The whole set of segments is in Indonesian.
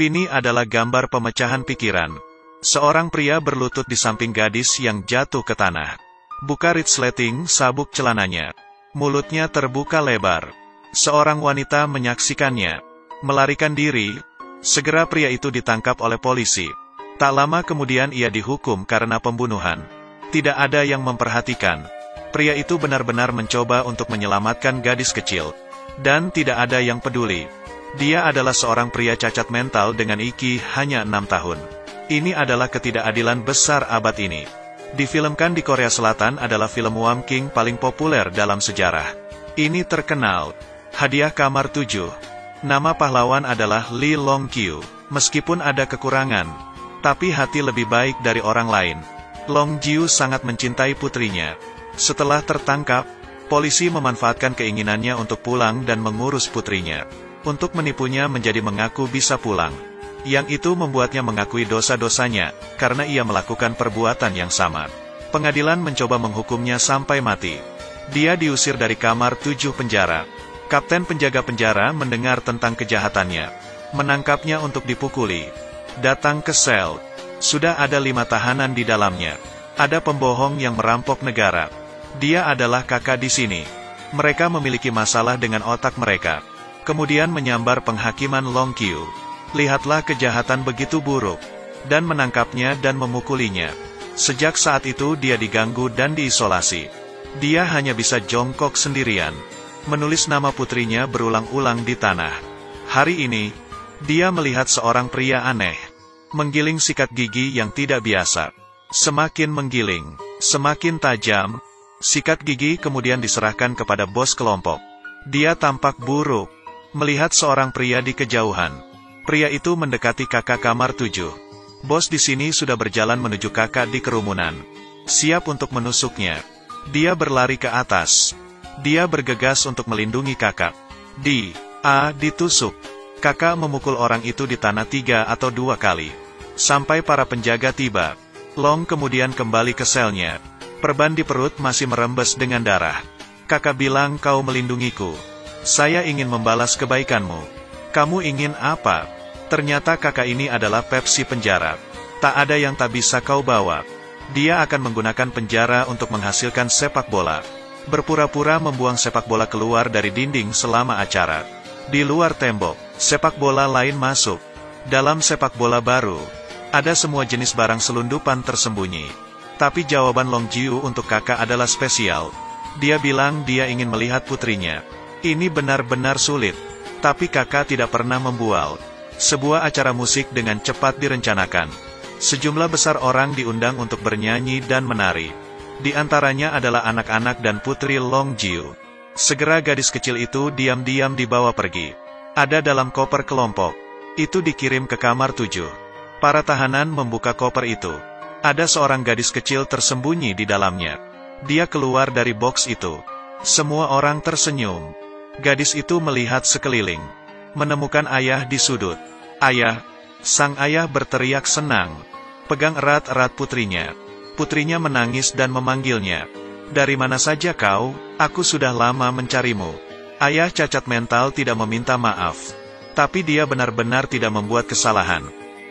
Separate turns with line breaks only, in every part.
Ini adalah gambar pemecahan pikiran. Seorang pria berlutut di samping gadis yang jatuh ke tanah. Buka resleting sabuk celananya. Mulutnya terbuka lebar. Seorang wanita menyaksikannya. Melarikan diri. Segera pria itu ditangkap oleh polisi. Tak lama kemudian ia dihukum karena pembunuhan. Tidak ada yang memperhatikan. Pria itu benar-benar mencoba untuk menyelamatkan gadis kecil. Dan tidak ada yang peduli. Dia adalah seorang pria cacat mental dengan IQ hanya 6 tahun. Ini adalah ketidakadilan besar abad ini. Difilmkan di Korea Selatan adalah film Wham King paling populer dalam sejarah. Ini terkenal. Hadiah kamar 7. Nama pahlawan adalah Lee Long Kyu. Meskipun ada kekurangan, tapi hati lebih baik dari orang lain. Long Kyu sangat mencintai putrinya. Setelah tertangkap, polisi memanfaatkan keinginannya untuk pulang dan mengurus putrinya. Untuk menipunya menjadi mengaku bisa pulang. Yang itu membuatnya mengakui dosa-dosanya, karena ia melakukan perbuatan yang sama. Pengadilan mencoba menghukumnya sampai mati. Dia diusir dari kamar 7 penjara. Kapten penjaga penjara mendengar tentang kejahatannya. Menangkapnya untuk dipukuli. Datang ke sel. Sudah ada 5 tahanan di dalamnya. Ada pembohong yang merampok negara. Dia adalah kakak di sini. Mereka memiliki masalah dengan otak mereka. Kemudian menyambar penghakiman Long Kyu. Lihatlah kejahatan begitu buruk. Dan menangkapnya dan memukulinya. Sejak saat itu dia diganggu dan diisolasi. Dia hanya bisa jongkok sendirian. Menulis nama putrinya berulang-ulang di tanah. Hari ini, dia melihat seorang pria aneh. Menggiling sikat gigi yang tidak biasa. Semakin menggiling, semakin tajam. Sikat gigi kemudian diserahkan kepada bos kelompok. Dia tampak buruk. Melihat seorang pria di kejauhan. Pria itu mendekati kakak kamar 7. Bos di sini sudah berjalan menuju kakak di kerumunan. Siap untuk menusuknya. Dia berlari ke atas. Dia bergegas untuk melindungi kakak. Ditusuk. Kakak memukul orang itu di tanah 3 atau 2 kali. Sampai para penjaga tiba. Long kemudian kembali ke selnya. Perban di perut masih merembes dengan darah. Kakak bilang kau melindungiku. Saya ingin membalas kebaikanmu. Kamu ingin apa? Ternyata kakak ini adalah Pepsi penjara. Tak ada yang tak bisa kau bawa. Dia akan menggunakan penjara untuk menghasilkan sepak bola. Berpura-pura membuang sepak bola keluar dari dinding selama acara. Di luar tembok, sepak bola lain masuk. Dalam sepak bola baru, ada semua jenis barang selundupan tersembunyi. Tapi jawaban Long Kyu untuk kakak adalah spesial. Dia bilang dia ingin melihat putrinya. Ini benar-benar sulit. Tapi kakak tidak pernah membual. Sebuah acara musik dengan cepat direncanakan. Sejumlah besar orang diundang untuk bernyanyi dan menari. Di antaranya adalah anak-anak dan putri Long Kyu. Segera gadis kecil itu diam-diam dibawa pergi. Ada dalam koper kelompok. Itu dikirim ke kamar 7. Para tahanan membuka koper itu. Ada seorang gadis kecil tersembunyi di dalamnya. Dia keluar dari box itu. Semua orang tersenyum. Gadis itu melihat sekeliling. Menemukan ayah di sudut. Ayah. Sang ayah berteriak senang. Pegang erat-erat putrinya. Putrinya menangis dan memanggilnya. Dari mana saja kau? Aku sudah lama mencarimu. Ayah cacat mental tidak meminta maaf. Tapi dia benar-benar tidak membuat kesalahan.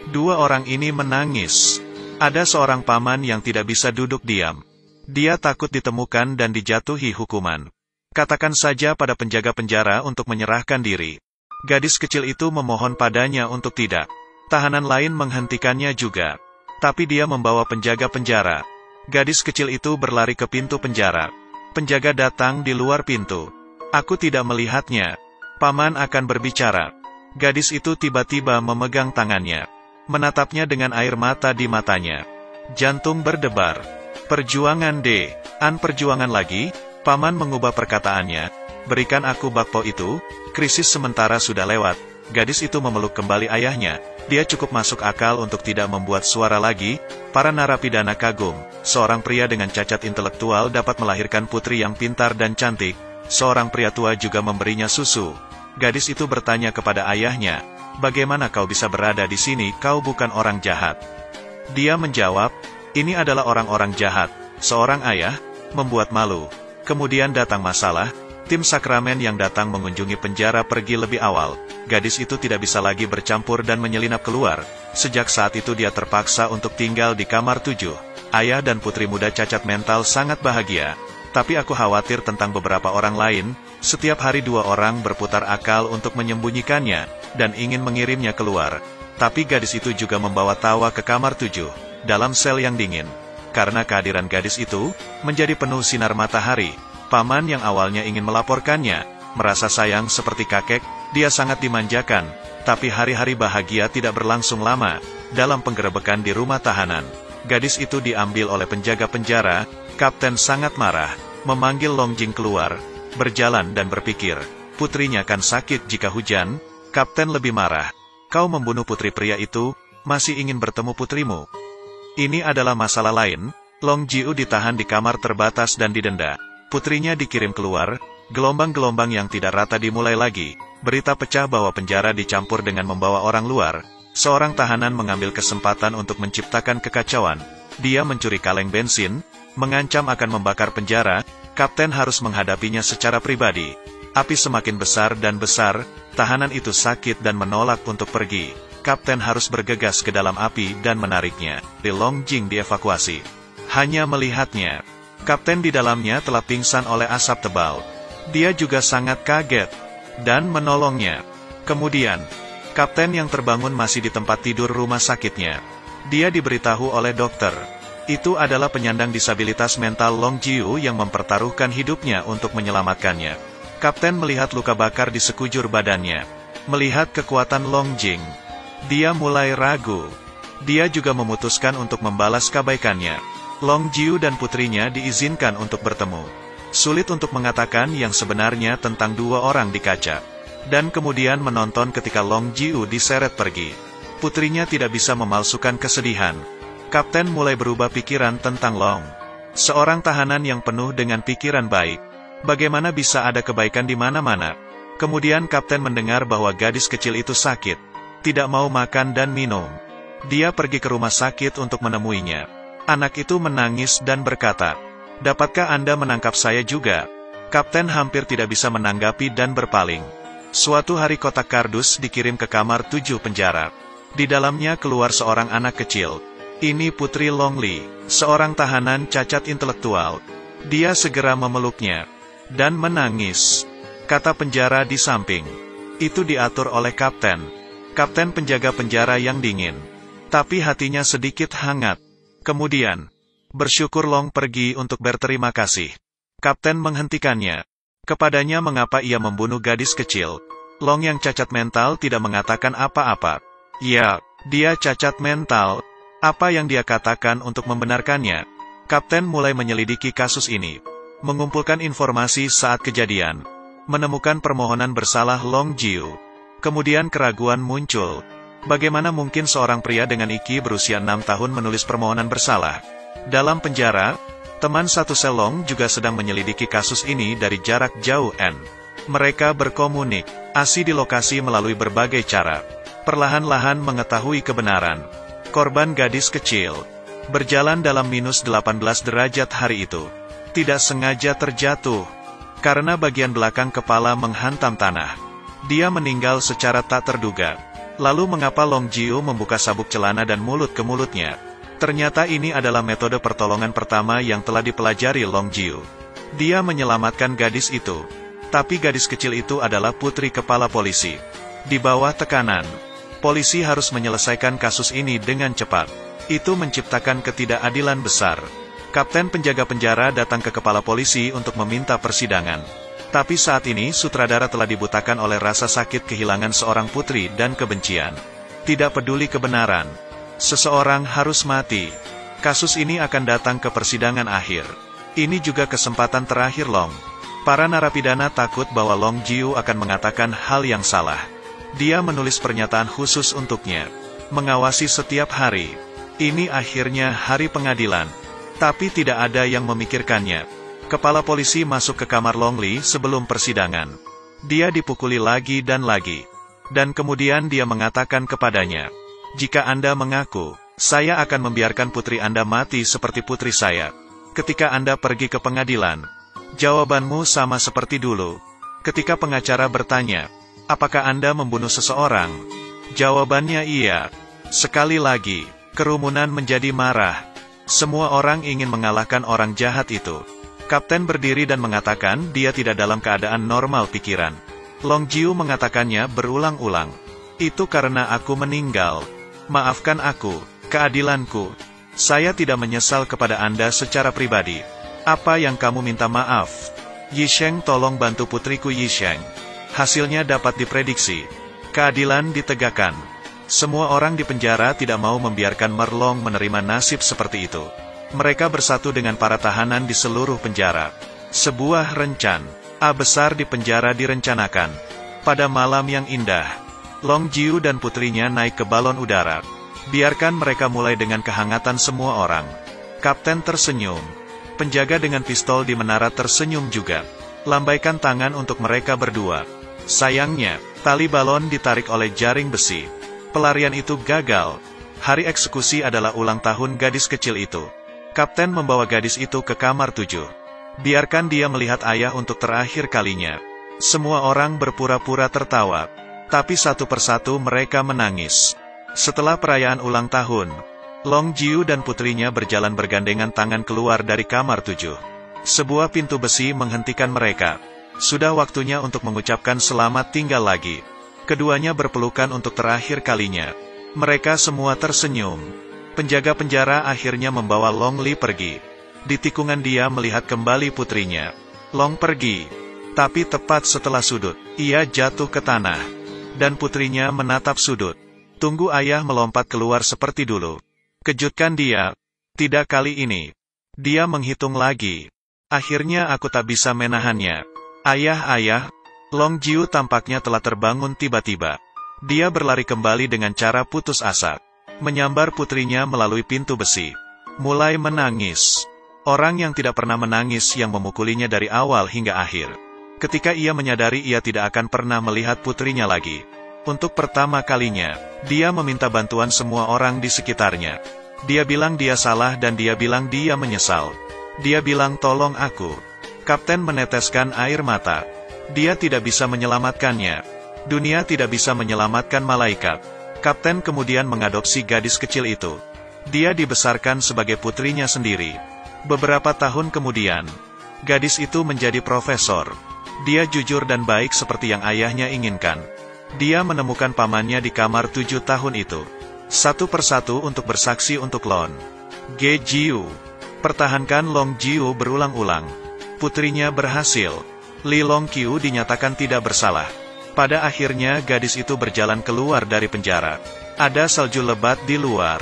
Dua orang ini menangis. Ada seorang paman yang tidak bisa duduk diam. Dia takut ditemukan dan dijatuhi hukuman. Katakan saja pada penjaga penjara untuk menyerahkan diri. Gadis kecil itu memohon padanya untuk tidak. Tahanan lain menghentikannya juga. Tapi dia membawa penjaga penjara. Gadis kecil itu berlari ke pintu penjara. Penjaga datang di luar pintu. Aku tidak melihatnya. Paman akan berbicara. Gadis itu tiba-tiba memegang tangannya. Menatapnya dengan air mata di matanya. Jantung berdebar. Perjuangan perjuangan lagi. Paman mengubah perkataannya. Berikan aku bakpao itu. Krisis sementara sudah lewat. Gadis itu memeluk kembali ayahnya. Dia cukup masuk akal untuk tidak membuat suara lagi. Para narapidana kagum. Seorang pria dengan cacat intelektual dapat melahirkan putri yang pintar dan cantik. Seorang pria tua juga memberinya susu. Gadis itu bertanya kepada ayahnya, bagaimana kau bisa berada di sini, kau bukan orang jahat. Dia menjawab, ini adalah orang-orang jahat. Seorang ayah, membuat malu. Kemudian datang masalah. Tim Sakramen yang datang mengunjungi penjara pergi lebih awal. Gadis itu tidak bisa lagi bercampur dan menyelinap keluar. Sejak saat itu dia terpaksa untuk tinggal di kamar 7. Ayah dan putri muda cacat mental sangat bahagia. Tapi aku khawatir tentang beberapa orang lain. Setiap hari 2 orang berputar akal untuk menyembunyikannya, dan ingin mengirimnya keluar. Tapi gadis itu juga membawa tawa ke kamar 7, dalam sel yang dingin. Karena kehadiran gadis itu, menjadi penuh sinar matahari. Paman yang awalnya ingin melaporkannya, merasa sayang seperti kakek, dia sangat dimanjakan. Tapi hari-hari bahagia tidak berlangsung lama. Dalam penggerebekan di rumah tahanan, gadis itu diambil oleh penjaga penjara. Kapten sangat marah, memanggil Long Jing keluar, berjalan dan berpikir, putrinya akan sakit jika hujan. Kapten lebih marah. Kau membunuh putri pria itu, masih ingin bertemu putrimu. Ini adalah masalah lain. Long Jiu ditahan di kamar terbatas dan didenda. Putrinya dikirim keluar. Gelombang-gelombang yang tidak rata dimulai lagi. Berita pecah bahwa penjara dicampur dengan membawa orang luar. Seorang tahanan mengambil kesempatan untuk menciptakan kekacauan. Dia mencuri kaleng bensin, mengancam akan membakar penjara. Kapten harus menghadapinya secara pribadi. Api semakin besar dan besar. Tahanan itu sakit dan menolak untuk pergi. Kapten harus bergegas ke dalam api dan menariknya. Long Jing dievakuasi. Hanya melihatnya, kapten di dalamnya telah pingsan oleh asap tebal. Dia juga sangat kaget dan menolongnya. Kemudian, kapten yang terbangun masih di tempat tidur rumah sakitnya. Dia diberitahu oleh dokter. Itu adalah penyandang disabilitas mental Long Jiu yang mempertaruhkan hidupnya untuk menyelamatkannya. Kapten melihat luka bakar di sekujur badannya. Melihat kekuatan Long Jing, dia mulai ragu. Dia juga memutuskan untuk membalas kebaikannya. Long Jiu dan putrinya diizinkan untuk bertemu. Sulit untuk mengatakan yang sebenarnya tentang 2 orang di kaca. Dan kemudian menonton ketika Long Jiu diseret pergi. Putrinya tidak bisa memalsukan kesedihan. Kapten mulai berubah pikiran tentang Long. Seorang tahanan yang penuh dengan pikiran baik. Bagaimana bisa ada kebaikan di mana-mana? Kemudian kapten mendengar bahwa gadis kecil itu sakit. Tidak mau makan dan minum. Dia pergi ke rumah sakit untuk menemuinya. Anak itu menangis dan berkata, "Dapatkah Anda menangkap saya juga?" Kapten hampir tidak bisa menanggapi dan berpaling. Suatu hari kotak kardus dikirim ke kamar 7 penjara. Di dalamnya keluar seorang anak kecil. Ini Putri Long Li, seorang tahanan cacat intelektual. Dia segera memeluknya dan menangis. Kata penjara di samping. Itu diatur oleh kapten. Kapten penjaga penjara yang dingin. Tapi hatinya sedikit hangat. Kemudian, bersyukur Long pergi untuk berterima kasih. Kapten menghentikannya. Kepadanya mengapa ia membunuh gadis kecil. Long yang cacat mental tidak mengatakan apa-apa. Ya, dia cacat mental. Apa yang dia katakan untuk membenarkannya? Kapten mulai menyelidiki kasus ini. Mengumpulkan informasi saat kejadian. Menemukan permohonan bersalah Long Jiu. Kemudian keraguan muncul. Bagaimana mungkin seorang pria dengan IQ berusia 6 tahun menulis permohonan bersalah? Dalam penjara, teman satu sel Long juga sedang menyelidiki kasus ini dari jarak jauh. Mereka berkomunikasi di lokasi melalui berbagai cara. Perlahan-lahan mengetahui kebenaran. Korban gadis kecil berjalan dalam minus 18 derajat hari itu. Tidak sengaja terjatuh, karena bagian belakang kepala menghantam tanah. Dia meninggal secara tak terduga. Lalu mengapa Long Jiu membuka sabuk celana dan mulut ke mulutnya? Ternyata ini adalah metode pertolongan pertama yang telah dipelajari Long Jiu. Dia menyelamatkan gadis itu. Tapi gadis kecil itu adalah putri kepala polisi. Di bawah tekanan, polisi harus menyelesaikan kasus ini dengan cepat. Itu menciptakan ketidakadilan besar. Kapten penjaga penjara datang ke kepala polisi untuk meminta persidangan. Tapi saat ini sutradara telah dibutakan oleh rasa sakit kehilangan seorang putri dan kebencian. Tidak peduli kebenaran. Seseorang harus mati. Kasus ini akan datang ke persidangan akhir. Ini juga kesempatan terakhir Long. Para narapidana takut bahwa Long Jiu akan mengatakan hal yang salah. Dia menulis pernyataan khusus untuknya. Mengawasi setiap hari. Ini akhirnya hari pengadilan. Tapi tidak ada yang memikirkannya. Kepala polisi masuk ke kamar Long Li sebelum persidangan. Dia dipukuli lagi dan lagi. Dan kemudian dia mengatakan kepadanya, "Jika Anda mengaku, saya akan membiarkan putri Anda mati seperti putri saya. Ketika Anda pergi ke pengadilan, Jawabanmu sama seperti dulu. Ketika pengacara bertanya, apakah Anda membunuh seseorang? Jawabannya iya. Sekali lagi, kerumunan menjadi marah. Semua orang ingin mengalahkan orang jahat itu. Kapten berdiri dan mengatakan dia tidak dalam keadaan normal pikiran. Long Jiu mengatakannya berulang-ulang. Itu karena aku meninggal. Maafkan aku, keadilanku. Saya tidak menyesal kepada Anda secara pribadi. Apa yang kamu minta maaf? Yisheng, tolong bantu putriku Yisheng. Hasilnya dapat diprediksi. Keadilan ditegakkan. Semua orang di penjara tidak mau membiarkan Merlong menerima nasib seperti itu. Mereka bersatu dengan para tahanan di seluruh penjara. Sebuah rencana besar di penjara direncanakan. Pada malam yang indah, Long Jiu dan putrinya naik ke balon udara. Biarkan mereka mulai dengan kehangatan semua orang. Kapten tersenyum. Penjaga dengan pistol di menara tersenyum juga. Lambaikan tangan untuk mereka berdua. Sayangnya, tali balon ditarik oleh jaring besi. Pelarian itu gagal. Hari eksekusi adalah ulang tahun gadis kecil itu. Kapten membawa gadis itu ke kamar 7. Biarkan dia melihat ayah untuk terakhir kalinya. Semua orang berpura-pura tertawa. Tapi satu persatu mereka menangis. Setelah perayaan ulang tahun, Long Jiu dan putrinya berjalan bergandengan tangan keluar dari kamar 7. Sebuah pintu besi menghentikan mereka. Sudah waktunya untuk mengucapkan selamat tinggal lagi. Keduanya berpelukan untuk terakhir kalinya. Mereka semua tersenyum. Penjaga penjara akhirnya membawa Long Li pergi. Di tikungan dia melihat kembali putrinya. Long pergi. Tapi tepat setelah sudut, ia jatuh ke tanah. Dan putrinya menatap sudut. Tunggu, ayah melompat keluar seperti dulu. Kejutkan dia. Tidak kali ini. Dia menghitung lagi. Akhirnya aku tak bisa menahannya. Ayah. Long Jiu tampaknya telah terbangun tiba-tiba. Dia berlari kembali dengan cara putus asa. Menyambar putrinya melalui pintu besi. Mulai menangis. Orang yang tidak pernah menangis yang memukulinya dari awal hingga akhir. Ketika ia menyadari ia tidak akan pernah melihat putrinya lagi. Untuk pertama kalinya, dia meminta bantuan semua orang di sekitarnya. Dia bilang dia salah dan dia bilang dia menyesal. Dia bilang tolong aku. Kapten meneteskan air mata. Dia tidak bisa menyelamatkannya. Dunia tidak bisa menyelamatkan malaikat. Kapten kemudian mengadopsi gadis kecil itu. Dia dibesarkan sebagai putrinya sendiri. Beberapa tahun kemudian, gadis itu menjadi profesor. Dia jujur dan baik seperti yang ayahnya inginkan. Dia menemukan pamannya di kamar 7 tahun itu. Satu persatu untuk bersaksi untuk Long Jiu. Pertahankan Long Jiu berulang-ulang. Putrinya berhasil. Li Longqiu dinyatakan tidak bersalah. Pada akhirnya gadis itu berjalan keluar dari penjara. Ada salju lebat di luar.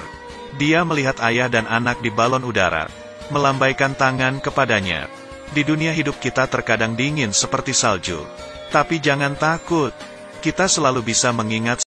Dia melihat ayah dan anak di balon udara. Melambaikan tangan kepadanya. Di dunia hidup kita terkadang dingin seperti salju. Tapi jangan takut. Kita selalu bisa mengingat